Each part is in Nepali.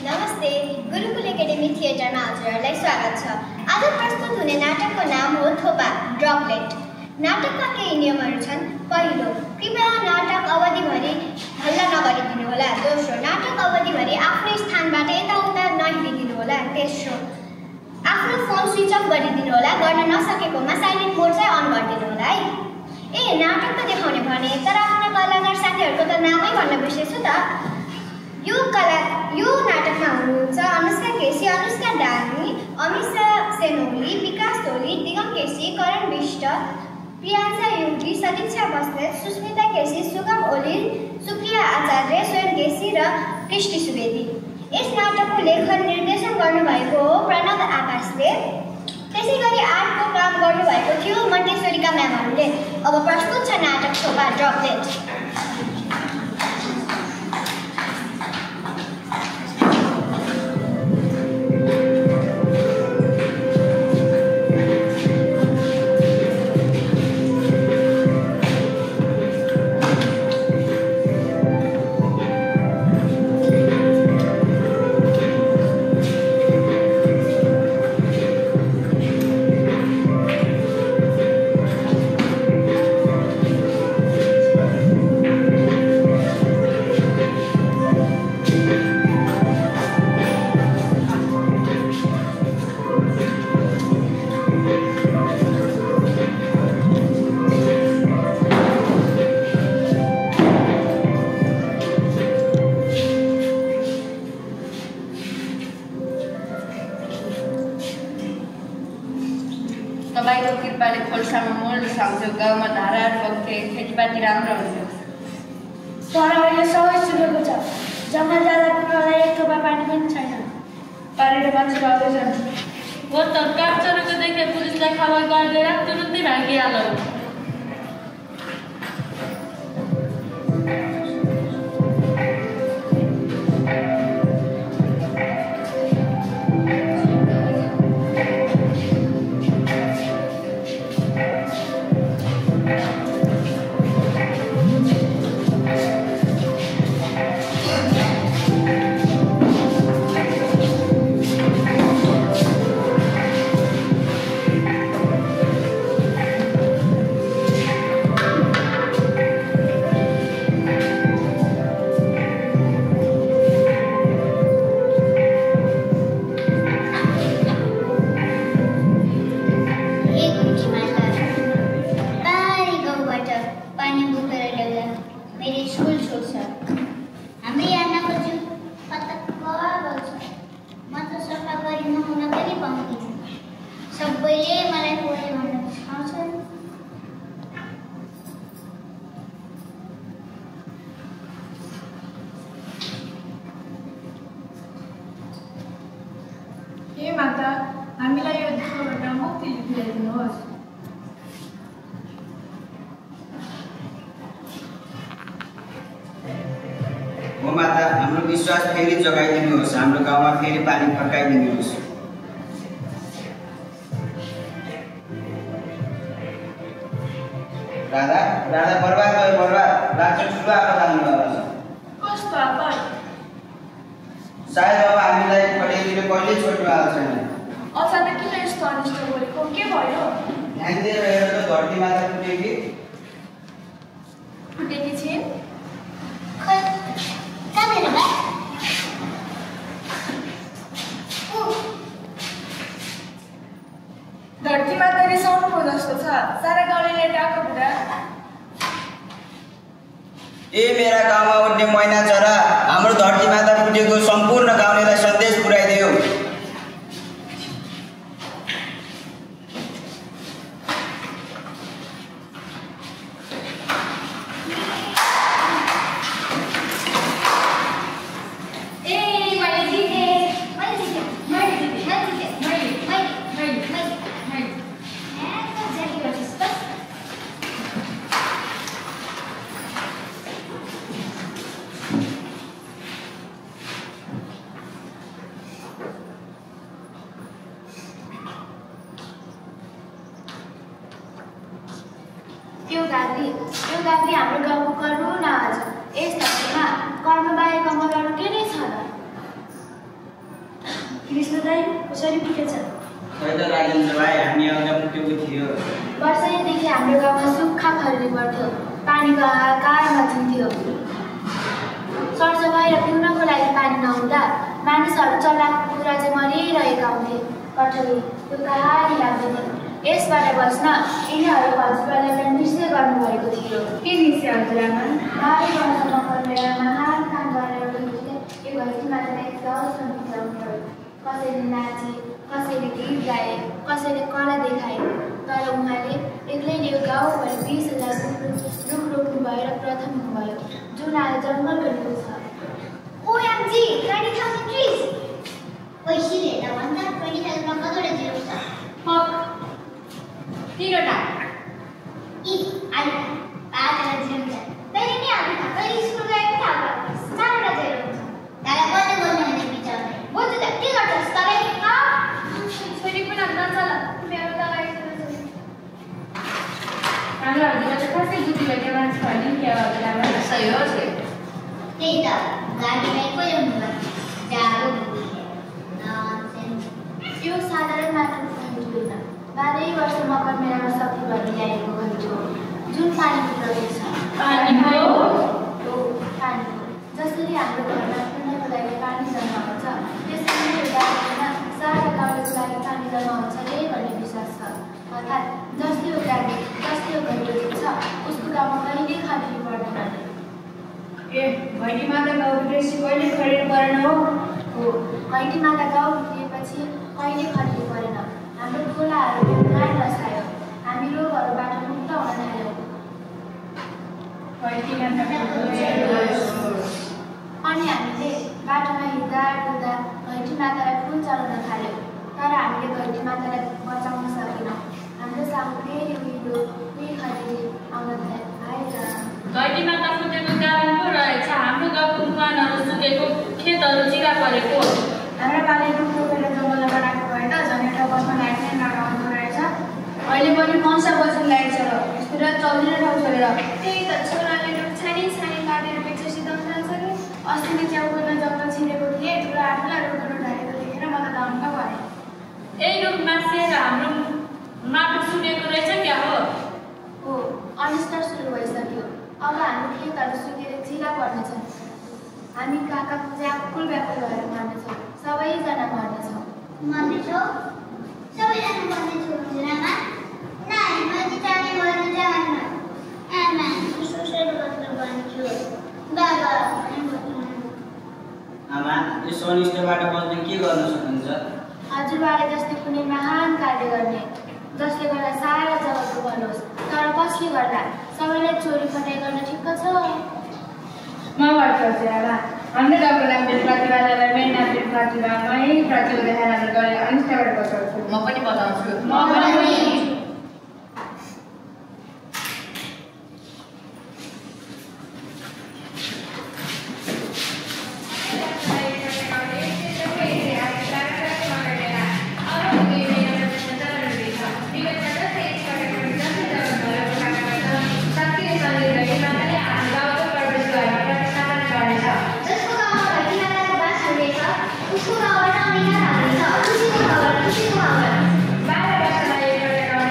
नमस्ते, गुरुकुल एकेडेमी थिएटरमा हजुरहरूलाई स्वागत छ। आज प्रस्तुत हुने नाटकको नाम हो थोपा ड्रपलेट। नाटकका केही नियमहरू छन्। पहिलो, कृपया नाटक अवधिभरि हल्ला नगरिदिनुहोला। दोस्रो, नाटक अवधिभरि आफ्नै स्थानबाट यताउता नहिँडिदिनुहोला। तेस्रो, आफ्नो फोन स्विच अफ गरिदिनुहोला। गर्न नसकेकोमा साइलेन्ट मोड चाहिँ अन गरिदिनुहोला है। नाटक त देखाउने भने तर आफ्ना कलाकार साथीहरूको त नामै भन्न बिर्सेछु त। यो नाटकमा हुनुहुन्छ अनुष्का केसी, अनुष्का डानी, अमिषा सेनोली, विकास धोली, दिगम केसी, करण विष्ट, प्रियांशा योगी, सतीक्षा बस्नेत, सुस्मिता केसी, सुगम ओली, सुप्रिया आचार्य, स्वयं केसी र कृष्टि सुवेदी। यस नाटकको लेखन निर्देशन गर्नुभएको हो प्रणव आकाशले। त्यसैगरी आर्टको काम गर्नुभएको थियो मन्टेश्वरीका म्यामहरूले। अब प्रस्तुत छ नाटक थोपा ड्रपलेट। तपाईँको कृपाले खोल्सामा मोल साउँथ्यो, गाउँमा धाराहरू बग्थे, खेतीपाती राम्रो हुन्थ्यो। तर अहिले सबै सुकेको छ। जङ्गल जाँदा कुरालाई एक थोपा पानी पनि छैन। पानीले मान्छे आउँदै जान्छ। हो त काठ चोरेको देखे पुलिसलाई खबर गरिदिएर तुरुन्तै भागिहाल्यो। हे माता, हामीलाई यो दुःखबाट मुक्ति दिलाइदिनुहोस्। हो माता, हाम्रो विश्वास फेरि जगाइदिनुहोस्, हाम्रो गाउँमा फेरि पानी फर्काइदिनुहोस्। राधा बर्बाद भयो, बर्बाद लाग्छ। ठुलो आफत आउनुभएको छ। कस्तो आफत? सायद अब हामीलाई पढेरीले कहिल्यै छोड्नु भएको छैन। अचानक किन यस्तो अनिष्ट गरेको? के भयो? ध्यान दिएर हेर त, धरती माता फुटेकी छिन्। धरती माता रिसाउनु पो जस्तो छ। सारा गाउँले नेटाको बुढा। मेरा गाउँमा उड्ने मैना चरा हाम्रो धरती माता फुटेको सम्पूर्ण गाउँलेलाई सन्देश पुर्याइदियो। त्यो गान्धी हाम्रो गाउँको करुण आज। यस धरतीमा कर्म बाहेक अमलहरू के नै छ र? कृष्ण दाई कसरी पुगेछ? खै त राजेन्द्र भाइ, हामी आउँदा पुगेको थियो। वर्षैदेखि हाम्रो गाउँमा सुक्खा खर्नी पर्थ्यो, पानीको हाहाकार मचिन्थ्यो। सरसफाइ र पिउनको लागि पानी नहुँदा मानिसहरू चल्लाको कुरा चाहिँ मरिरहेका हुन्थे। कठोरी त्यो कहानी लाग्दैन। यसबाट बस्न यिनीहरू हजुरबालाई पनि निश्चय गर्नुभएको थियो। के निश्चय हजुरआमा? बाह्र वर्षमा पढेर महान काम गरेर यो घैँटीमाथि एकदम बिताउनु पऱ्यो। कसैले नाचे, कसैले गीत गाए, कसैले कला देखाए, तर उहाँले एक्लैले यो गाउँभरि 20,000 रुख रोप्नुभयो र प्रथम हुनुभयो, जुन आज जङ्गल बनेको छ। OMG, 20,000 trees! पैसिले हेर्दा भन्दा 20,000 मा कतिवटा जिरो छ? तीनवटा। आइला 5वटा जिरो छ। तैँले नि आफू थाहा, कहिले स्कुल गएको थाहा भयो, 4वटा जिरो हुन्छ। दादा कसले बोल्नु भने बिचाउने? बोल्छु त, के गर्छस् तँलाई? छोरी पनि नचल, मेरो त हाम्रो हजुरबा त खासै बुद्धि भएको मान्छे होइन नि क्या हजुरआमा? सही हो से। त्यही त, गाडीलाई को ल्याउनु भयो? जाडो बुझ्ने। ननसेन्स। यो साधारण माटो घैँटी होइन, 12 वर्ष मकर मेलामा शक्ति भएर ल्याएको घैँटी हो, जुन पानीको प्रवेश छ। पानी हो? हो, पानी हो। जसरी हाम्रो घरमा पिउनको लागि पानी जम्मा हुन्छ, त्यसरी यो गाडीमा सारा गाउँको लागि पानी जम्मा हुन्छ रे भन्ने विश्वास छ। अर्थात् जसले यो गाडी, जसले यो घैँटी देख्छ, उसको गाउँमा कहिल्यै खाली पर्दैन। ए घैँटी माता गाउँ ड्रेसी कहिले खडेर परेन हो? हो, घैँटी माता गाउँ भित्रिएपछि कहिले खड्की परेन। हाम्रो खोलाहरू गाड नछायो, हामी रोगहरूबाट मुक्त हुन थाल्यौँ। घैँटी माता अनि हामीले बाटोमा हिँड्दा डुल्दा घैँटी मातालाई फुल चढाउन थाल्यौँ, तर हामीले घैँटी मातालाई बचाउन सकेनौँ। हाम्रो सामु फेरि उहिलो फेरि खडेरी आउन आएर घैँटी माता फुटेको कारण पो रहेछ हाम्रो गाउँको मुहानहरू सुकेको, खेतहरू चिरा परेको। हाम्रो बाले रुख रोपेर जङ्गलमा बनाएको भए त झन् एउटा बसमा लाग्ने नगाउँदो रहेछ। अहिले पनि मौसा बस्नु लागेको छ र यस्तो चल्दैन ठाउँ छोडेर। त्यही त, छोराले रुख छानी काटेर बेच्छ सिधाउन जान्छ कि। अस्तिले च्याउकोमा जङ्गल छिरेको थिएँ, ठुला रुखहरू ढालेको देखेर म त दङ्ग भएँ। यही रुख मासेर हाम्रो माटो सुकेको रहेछ क्या हो? हो, अनिष्ट सुरु भइसक्यो। अब हाम्रो खेतहरू सुकेर चिरा पर्नेछन्। हामी काका व्याकुल भएर मर्नेछौँ, सबैजना मर्नेछौँ। मर्नेछौ? सबैजना मर्नेछौ हजुरआमा? नानी माथि जाने मर्न जान्न। आमा, सुसाइड गर्न भन्छु। बाबा, आमा, यस अनिष्टबाट बच्न के गर्न सक्नुहुन्छ? हजुरबाले जस्तै कुनै महान कार्य गर्ने, जसले गर्दा सारा जगतको भलो होस्। तर कसले गर्दा? सबैलाई चोरी फटाइ गर्न ठिक्क छ। म भन्छु हजुरआमा, हाम्रो गाउँको नामले प्रतिभालाई मेन नामले प्रतिभामै प्रतिभा देखाएर हामीले गरेर अनिष्टबाट बचाउँछु। म पनि बताउँछु। म पनि। जसको गाउँमा घैँटी माताको बास हुनेछ, उसको गाउँबाट अनिष्ट हाल्नेछ। खुसीको खबर, खुसीको खबर। 12 वर्षमा एकपल्ट गाउँले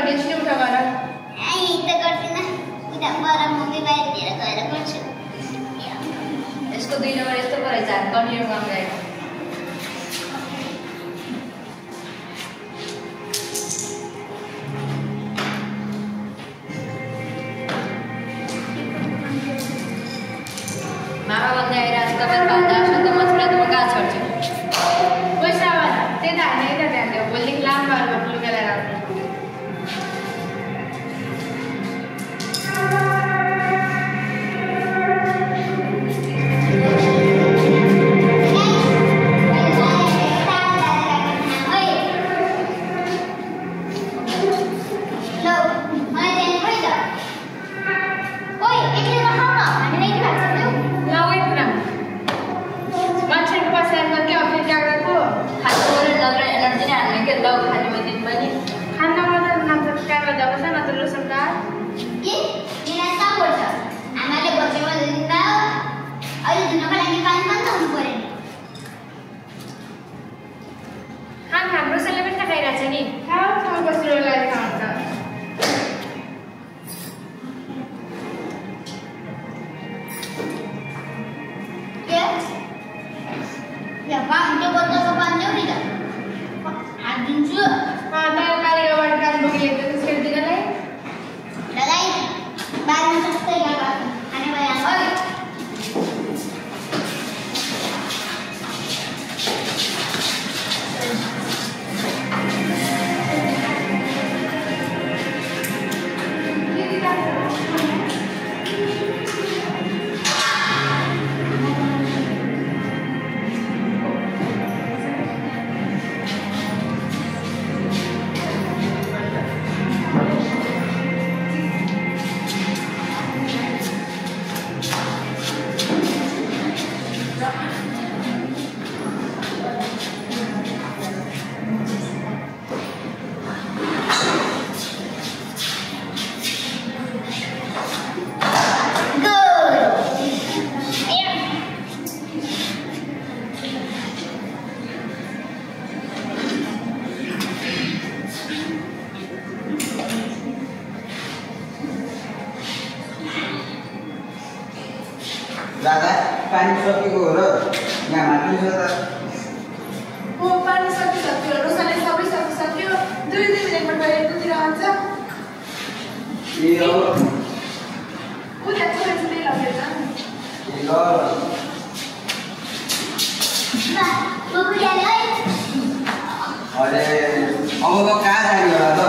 भने छिटो उठ गर यसको 2 नम्बर यस्तो परेछ कन्टिन्यू काम गएको मामा भन्दै आइरहेको छ तपाईँ बाजा शब्द मछुरा त म कहाँ छड्छु पैसा वाला त्यता हैन यता ध्यान दियो भोलि लाम बार लुगा ल्याएर आउनु दादा पानी सकिएको हो र यहाँ माथि छ त ओ पानी सकिसक्यो रोसाले सबै सकिसक्यो 2 मिनेटमा गएर दुतिर आउँछ ए हो उ त्यहाँ छोरी लगेछ ए ल अरे अब म कहाँ जाने होला त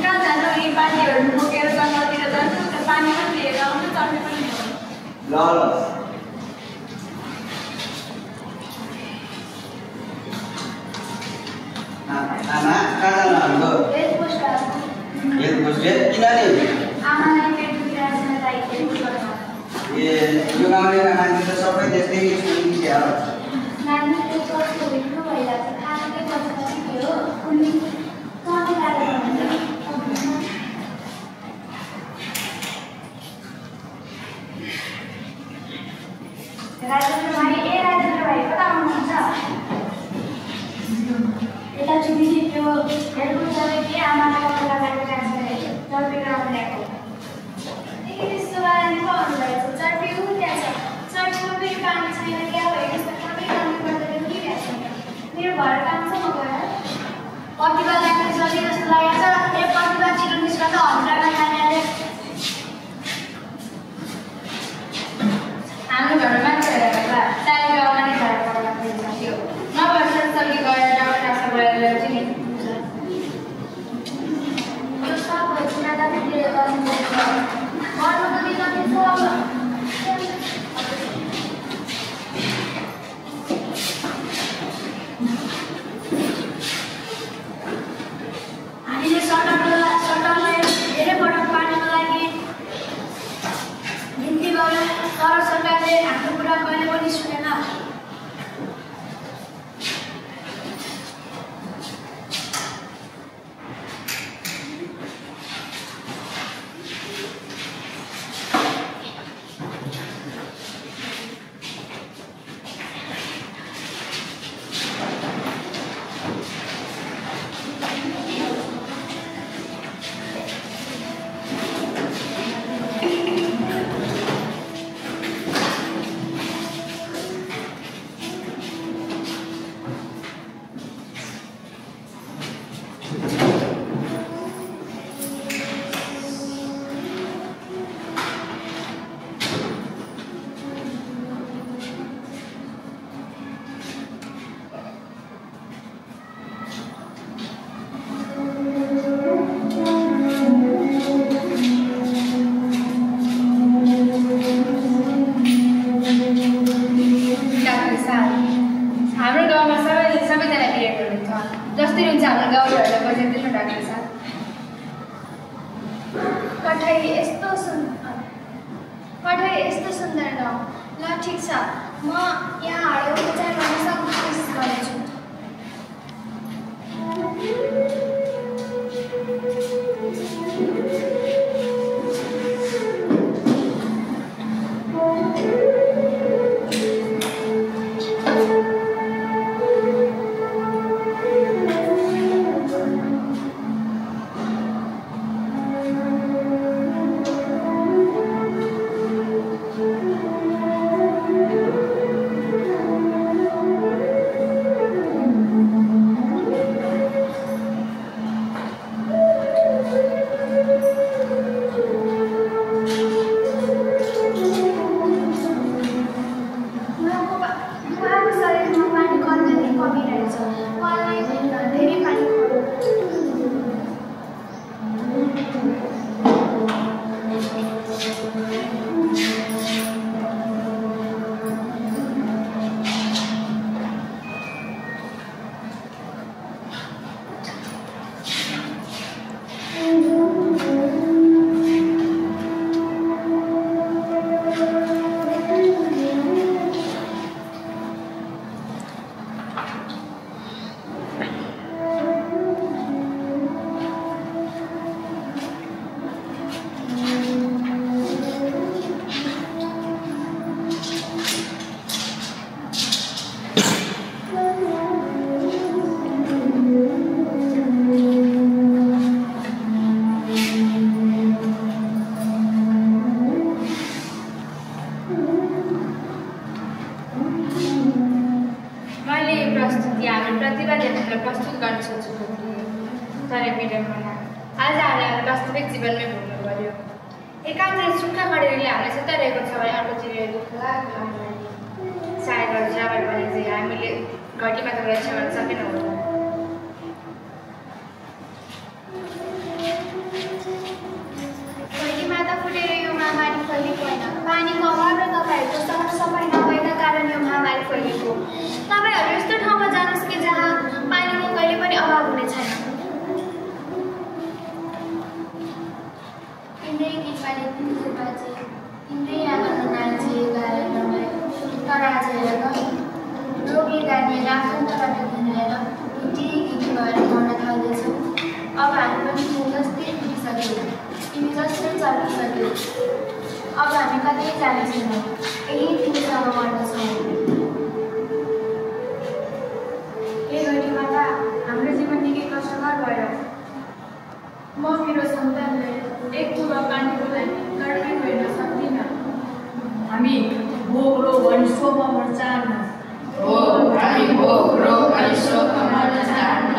कहाँ जानु यी पानीहरू बोकेर जङ्गलतिर जान्छु त्यो पानी पनि लिएर आउँछु चढ्ने पनि ल ल आमा कहाँ जानु हाम्रो हेल्थ पोस्ट किन नि आमालाई पेट दुखिरहेको छ दाइ हेल्प गर्न ए यो गाउँलेका मान्छे त सबै त्यस्तै छुट्टी क्या हो नानी त्यो चर्चको भित्र भइरहेको छ खाना के गर्छ के हो उनी सधैँ लागेको राजेन्द्र भाइ राजेन्द्र भाइ कता आउनुहुन्छ यता छुट्टी त्यो हेल्प सबै के आमालाई कपडा लगाएर ट्रान्सफर चर्पेर आउनु ल्याएको त्यस्तो बारेमा पो आउनुभएको छ चर्पी ऊ त्यहाँ छ चर्पीको फेरि पानी छैन क्या भयो त्यस्तो सबै काम गर्दाखेरि के भ्याएको छ मेरो घर काम छ म गएर प्रतिभा लाग्ने चलि जस्तो लागेको छ ए प्रतिभा छिटो निस्कन्छ हन्ड्रामा खाने हाम्रो घरमा मान्छेहरू होला टाइम गाउँमा नै घर पढ्न थियो नभए सरसल्ली गएर डाक्टर डाक्टर गएर ल्याउँछु नि यो सब भइसक्यो दादाले गर्नुपर्छ गर्नु त दिनु छ हामीले पढाइ यस्तो सुन्दर गाउँ। ल ठिक छ, म यहाँहरू उपचार गर्न सक्ने कोसिस गर्नेछु। अब हामी कतै जान्छौँ, यही तिमीसँग मर्दछौँ। ए घडी माता, हाम्रो जीवन निकै कष्टकर भयो। म मेरो सन्तानलाई एक कुरा पानीको लागि कठिन हेर्न सक्दिनँ। हामी भोग रोग अनि शोकमा मर्न चाहन्न। हामी भोग रोग अनि शोकमा मर्न चाहन्न।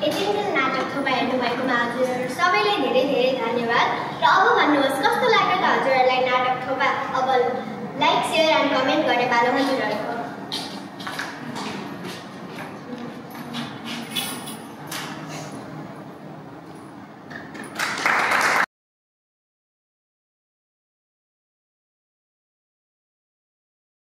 यतिन्जेल नाटक थोपा हेर्नुभएकोमा हजुरहरू सबैलाई धेरै धेरै धन्यवाद। र अब भन्नुहोस् कस्तो लाग्यो त हजुरहरूलाई नाटक थोपा? अब लाइक, सेयर एन्ड कमेन्ट गर्ने पालो हजुरहरूको।